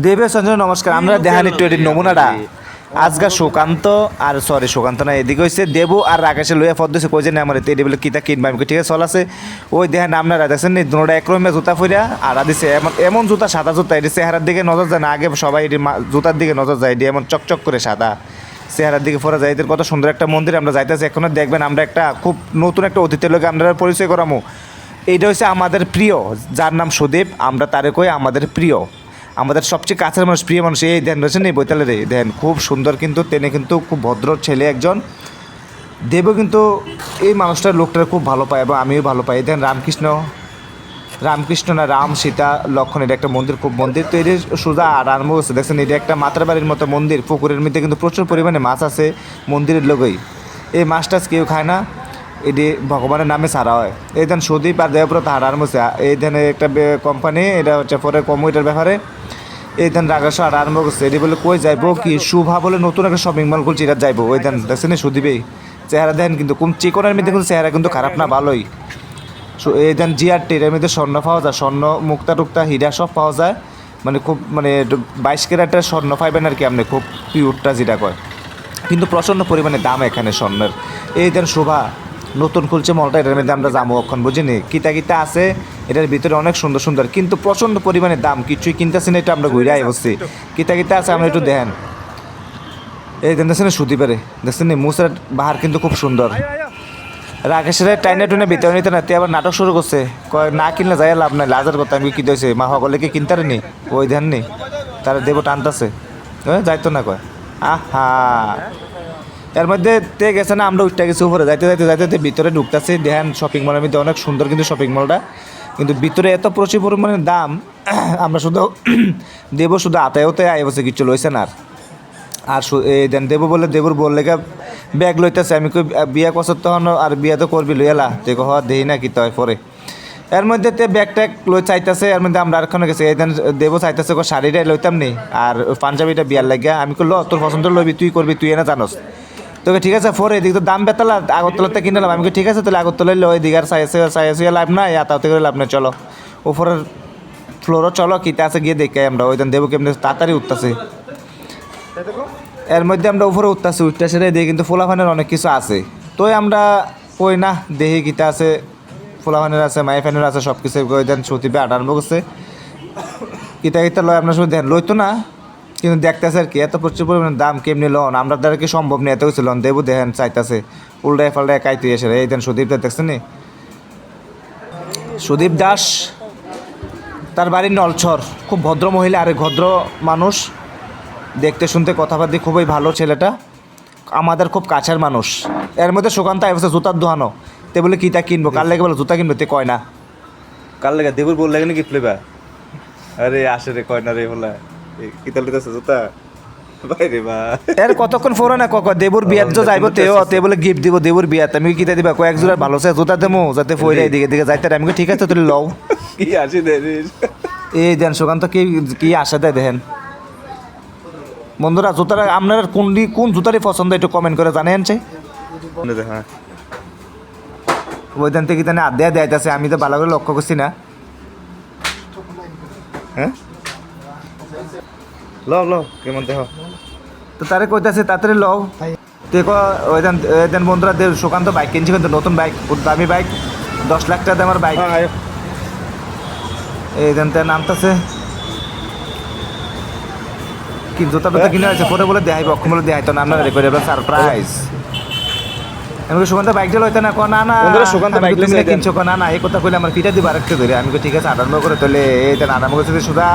দেবে সঞ্জয় নমস্কার। আমরা দেখান একটু এটির নমুনাটা আজকা সুকান্ত আর সরি সুকান্ত না এদিকে হয়েছে দেবু আর রাকেশে লইয়া ফদ দিয়েছে কই যে আমার এটি বলে কিতা কিনবা আমি ঠিক আছে চল আছে ওই দেখেন আপনারা দেখছেন নি দুটা একরমে জুতা ফুরিয়া আর দিছে এমন এমন জুতা সাদা জুতা এটি চেহারার দিকে নজর যায় না, আগে সবাই এটি জুতার দিকে নজর যায়, এটি এমন চকচক করে সাদা চেহারার দিকে পরে যায়। এদের কত সুন্দর একটা মন্দির আমরা যাইতেছি এখনো দেখবেন। আমরা একটা খুব নতুন একটা অতিথির লোক আমরা পরিচয় করামো। এইটা হচ্ছে আমাদের প্রিয়, যার নাম সুদীপ, আমরা তারে কই আমাদের প্রিয়, আমাদের সবচেয়ে কাছের মানুষ, প্রিয় মানুষ। এই ধ্যান রয়েছেন এই বৈতালের ধ্যান খুব সুন্দর, কিন্তু তেনে কিন্তু খুব ভদ্র ছেলে একজন। দেবও কিন্তু এই মানুষটার লোকটার খুব ভালো পায় এবং আমিও ভালো পাই। দেখেন রামকৃষ্ণ না রাম সীতা লক্ষণ, এটা একটা মন্দির, খুব মন্দির তো এটা সোজা আর আরম্ভ হচ্ছে। দেখছেন এটা একটা মাতার বাড়ির মতো মন্দির, পুকুরের মধ্যে কিন্তু প্রচুর পরিমাণে মাছ আছে মন্দিরের লোকই। এই মাছ টাছ কেউ খায় না, এটি ভগবানের নামে ছাড়া হয়। এই দেন সুদীপ আর দেবব্রত হারার মধ্যে এই ধানে একটা কোম্পানি, এটা হচ্ছে পরে কম্পিউটার ব্যাপারে এই ধান রাগাস আর আরম্ভ করছে। এটি বলে কই যাইবো কি শুভা বলে নতুন একটা শপিং মল খুলছে, এটা যাইবো। ওই ধান দেখছেন সুদীপেই চেহারা দেন কিন্তু কোন চিকনের মধ্যে কিন্তু চেহারা কিন্তু খারাপ না, ভালোই। এই দেন জিআরটি এর মধ্যে স্বর্ণ পাওয়া যায়, স্বর্ণ মুক্তা টুক্তা হীরা সব পাওয়া যায়, মানে খুব মানে 22 ক্যারেটের স্বর্ণ পাইবেন আর কি আপনি, খুব পিওরটা যেটা কয়, কিন্তু প্রচণ্ড পরিমাণে দাম এখানে স্বর্ণের। এই দেন শোভা নতুন খুলছে মলটা, এটার মধ্যে আমরা যাবো অক্ষণ বুঝিনি কিতা কিতা আছে এটার ভিতরে অনেক সুন্দর সুন্দর, কিন্তু প্রচণ্ড পরিমাণে দাম, কিছুই কিনতেছি না। এটা আমরা ঘুরে আই বসছি কিতা কিতা আছে আমরা একটু দেখেন। এই দেন দেখছেন সুদীপেরে দেখছেন মুসের বাহার কিন্তু খুব সুন্দর। রাকেশের টাইনে টুনে ভিতরে নিতে না, আবার নাটক শুরু করছে, কয় না কিনলে যাই লাভ নাই, লাজের কথা। আমি কি দিয়েছে মা সকলে কি কিনতে নি ওই ধ্যান নি তারা দেবো টানতেছে যাইতো না কয় আহা। এর মধ্যে তে গেছে না, আমরা উঠতে গেছি উপরে, যাইতে যাইতে যাইতে ভিতরে ঢুকতেছি। দেখেন শপিং মলের মধ্যে অনেক সুন্দর কিন্তু শপিং মলটা, কিন্তু ভিতরে এত প্রচুর পরিমাণে দাম। আমরা শুধু দেবো শুধু আতায়তে আয় বসে কিছু লইছে না। আর এই দেন দেবো বলে দেবুর বললে ব্যাগ লইতেছে। আমি কই বিয়া করছো তখন আর বিয়া তো করবি লইয়ালা, দেখো হওয়া দেই না কি তয় পরে। এর মধ্যে তে ব্যাগ ট্যাগ লই চাইতেছে, এর মধ্যে আমরা আরেকখানে গেছি। এই দেন দেবো চাইতেছে শাড়িটাই লইতাম নি আর পাঞ্জাবিটা বিয়ার লাগিয়া। আমি কই ল তোর পছন্দ লইবি, তুই করবি, তুই এনে জানোস। তোকে ঠিক আছে পরে এদিকে তো দাম বেতালা আগরতলাতে কিনলাম। আমি ঠিক আছে তাহলে আগরতলায় লো, এদিকে আর সাইসে লাভ না, তাতে করে লাভ না, চলো উপরের ফ্লোরও চলো কিতা আছে গিয়ে দেখে আমরা। ওই দেন দেবো কেমনি তাড়াতাড়ি উঠতেছে। এর মধ্যে আমরা উপরে উঠতেছি, উঠতে সেরে দিয়ে কিন্তু ফোলাফানের অনেক কিছু আছে। তোই আমরা কই না দেহি কিতা আছে, ফোলাফানের আছে, মাই ফ্যানের আছে, সব কিছু ওই দেন সতীপে আরম্ভ করছে। কিতা কিতা লয় আপনার শুধু দেন লইতো না, কিন্তু দেখতেছে আর কি এত প্রচুর পরিমাণে দাম কেমনি লন, আমরা দ্বারা কি সম্ভব নেই এত কিছু লন। দেবো দেখেন চাইতেছে উল্টায় ফাল্টায় কাইতে এসে। এই দেন সুদীপটা দেখছেন নি, সুদীপ দাস, তার বাড়ি নলছর, খুব ভদ্র মহিলা আর ভদ্র মানুষ, দেখতে শুনতে কথাবার্তি খুবই ভালো ছেলেটা, আমাদের খুব কাছের মানুষ। এর মধ্যে সুকান্ত আইসে জুতার দোহানো, তে বলে কিতা কিনবো, কার লেগে বলে জুতা কিনবো, তে কয় না কার লেগে দেবুর বল লাগে নাকি ফ্লেবা। আরে আসে রে কয় না রে বলা কিতা লিতেছে জুতা বাইরে বা এর কতক্ষণ ফোরে না দেবুর বিয়াত যে যাইব তে বলে গিফট দিব দেবুর বিয়াত। আমি কিতা দিবা কয়েক জোড়া ভালো সে জুতা দেবো যাতে ফইরা এদিকে দিকে যাইতে। আমি ঠিক আছে তুই লও কি আসে দে এই দেন সুকান্ত কি কি আশা দেয় দেখেন। বন্ধুরা জুতারা আপনার কোন জুতারই পছন্দ একটু কমেন্ট করে জানেন চাই। হ্যাঁ ওই দেন থেকে তানে আড্ডা দেয়াইতেছে, আমি তো ভালো করে লক্ষ্য করছি না। হ্যাঁ ল ল কেমন দেখ তো তারে কইতাছে তাড়াতাড়ি লও। দেখো ওই দেন বন্ধুরা সুকান্ত বাইক কিনছে, কিন্তু নতুন বাইক, দামি বাইক, 10 লাখ টাকা দামের বাইক। এই দেন তার নামতাছে কি জুতা টুতা কিনে হয়েছে, পরে বলে দেখাইব, অক্ষম বলে দেখাইতো না, আপনার রেকর্ড সারপ্রাইজ। আমি সুকান্ত বাইকটা লইতে না, না না সুকান্ত বাইক কিনছো, না না এই কথা কইলে আমার পিঠা দিব আরেকটা ধরে। আমি ঠিক আছে আটান্ন করে তোলে এই দেন আটান্ন করে সুদা